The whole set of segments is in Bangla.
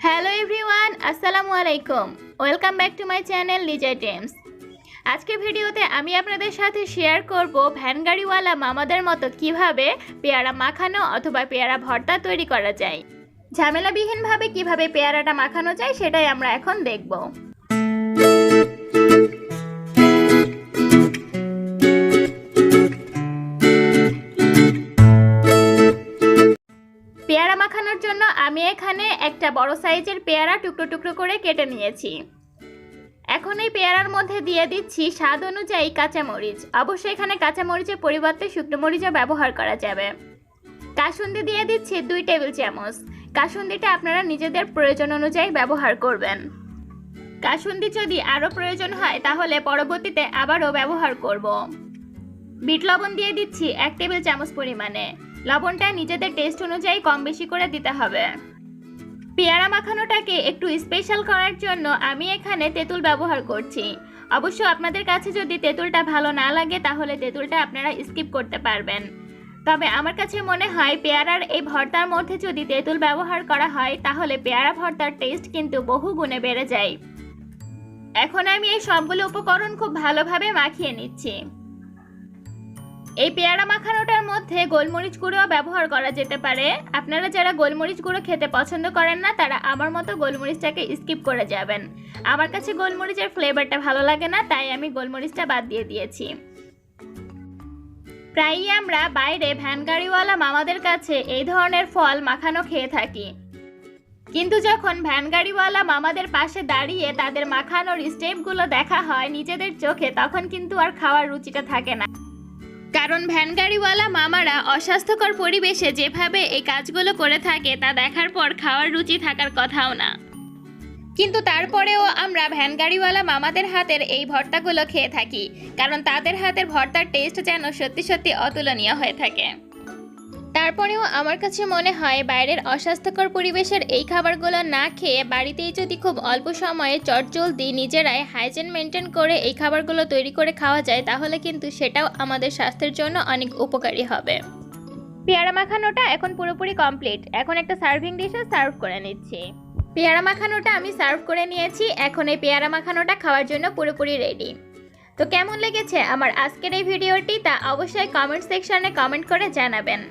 হ্যালো এভরিওয়ান, আসসালামু আলাইকুম। Welcome back to my channel Liza dreams. আজকের ভিডিওতে আমি আপনাদের সাথে শেয়ার করব ভ্যান গাড়িওয়ালা মামাদের মতো কিভাবে পেয়ারা মাখানো অথবা পেয়ারা ভর্তা তৈরি করা যায়। ঝামেলাবিহীনভাবে কিভাবে পেয়ারাটা মাখানো যায় সেটাই আমরা এখন দেখব। পেয়ারা মাখানোর জন্য আমি এখানে একটা বড় সাইজের পেয়ারা টুকরো টুকরো করে কেটে নিয়েছি। এখন এই পেয়ারার মধ্যে দিয়ে দিচ্ছি স্বাদ অনুযায়ী কাঁচামরিচ। অবশ্যই এখানে কাঁচামরিচের পরিবর্তে শুকনো মরিচও ব্যবহার করা যাবে। কাসুন্দি দিয়ে দিচ্ছি 2 টেবিল চামচ। কাসুন্দিটা আপনারা নিজেদের প্রয়োজন অনুযায়ী ব্যবহার করবেন। কাসুন্দি যদি আরও প্রয়োজন হয় তাহলে পরবর্তীতে আবারও ব্যবহার করব। বিট লবণ দিয়ে দিচ্ছি 1 টেবিল চামচ পরিমাণে। লবণটা নিজেদের টেস্ট অনুযায়ী কম বেশি করে দিতে হবে। পেয়ারা মাখানোটাকে একটু স্পেশাল করার জন্য আমি এখানে তেঁতুল ব্যবহার করছি। অবশ্য আপনাদের কাছে যদি তেঁতুলটা ভালো না লাগে তাহলে তেঁতুলটা আপনারা স্কিপ করতে পারবেন। তবে আমার কাছে মনে হয় পেয়ারার এই ভর্তার মধ্যে যদি তেঁতুল ব্যবহার করা হয় তাহলে পেয়ারা ভর্তার টেস্ট কিন্তু বহু গুণে বেড়ে যায়। এখন আমি এই সবগুলো উপকরণ খুব ভালোভাবে মাখিয়ে নিচ্ছি। এই পেয়ারা মাখানোটার মধ্যে গোলমরিচ গুঁড়ো ব্যবহার করা যেতে পারে। আপনারা যারা গোলমরিচ গুঁড়ো খেতে পছন্দ করেন না তারা আমার মতো গোলমরিচটাকে স্কিপ করে যাবেন। আমার কাছে গোলমরিচের ফ্লেভারটা ভালো লাগে না, তাই আমি গোলমরিচটা বাদ দিয়ে দিয়েছি। প্রায়ই আমরা বাইরে ভ্যান গাড়িওয়ালা মামাদের কাছে এই ধরনের ফল মাখানো খেয়ে থাকি, কিন্তু যখন ভ্যান গাড়িওয়ালা মামাদের পাশে দাঁড়িয়ে তাদের মাখানোর স্টেপগুলো দেখা হয় নিজেদের চোখে, তখন কিন্তু আর খাওয়ার রুচিটা থাকে না। কারণ ভ্যান গাড়িওয়ালা মামারা অস্বাস্থ্যকর পরিবেশে যেভাবে এই কাজগুলো করে থাকে তা দেখার পর খাওয়ার রুচি থাকার কথাও না। কিন্তু তারপরেও আমরা ভ্যান গাড়িওয়ালা মামাদের হাতের এই ভর্তাগুলো খেয়ে থাকি, কারণ তাদের হাতের ভর্তার টেস্ট যেন সত্যি সত্যি অতুলনীয় হয়ে থাকে। তারপরেও আমার কাছে মনে হয় বাইরের অস্বাস্থ্যকর পরিবেশের এই খাবারগুলো না খেয়ে বাড়িতেই যদি খুব অল্প সময়ে চটজলদি নিজেরাই হাইজিন মেনটেন করে এই খাবারগুলো তৈরি করে খাওয়া যায় তাহলে কিন্তু সেটাও আমাদের স্বাস্থ্যের জন্য অনেক উপকারী হবে। পেয়ারা মাখানোটা এখন পুরোপুরি কমপ্লিট। এখন একটা সার্ভিং ডিশে সার্ভ করে নিচ্ছি। পেয়ারা মাখানোটা আমি সার্ভ করে নিয়েছি। এখন এই পেয়ারা মাখানোটা খাওয়ার জন্য পুরোপুরি রেডি। তো কেমন লেগেছে আমার আজকের এই ভিডিওটি তা অবশ্যই কমেন্ট সেকশনে কমেন্ট করে জানাবেন।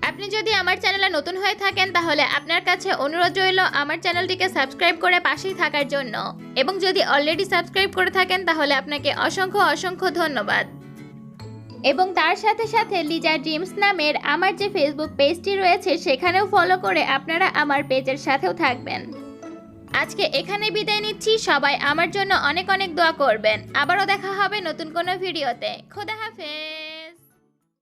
আপনি যদি আমার চ্যানেলে নতুন হয়ে থাকেন তাহলে আপনার কাছে অনুরোধ রইল আমার চ্যানেলটিকে সাবস্ক্রাইব করে পাশেই থাকার জন্য, এবং যদি অলরেডি সাবস্ক্রাইব করে থাকেন তাহলে আপনাকে অসংখ্য অসংখ্য ধন্যবাদ। এবং তার সাথে সাথে লিজা ড্রিমস নামের আমার যে ফেসবুক পেজটি রয়েছে সেখানেও ফলো করে আপনারা আমার পেজের সাথেও থাকবেন। আজকে এখানে বিদায় নিচ্ছি। সবাই আমার জন্য অনেক অনেক দোয়া করবেন। আবারও দেখা হবে নতুন কোনো ভিডিওতে। খোদা হাফেজ।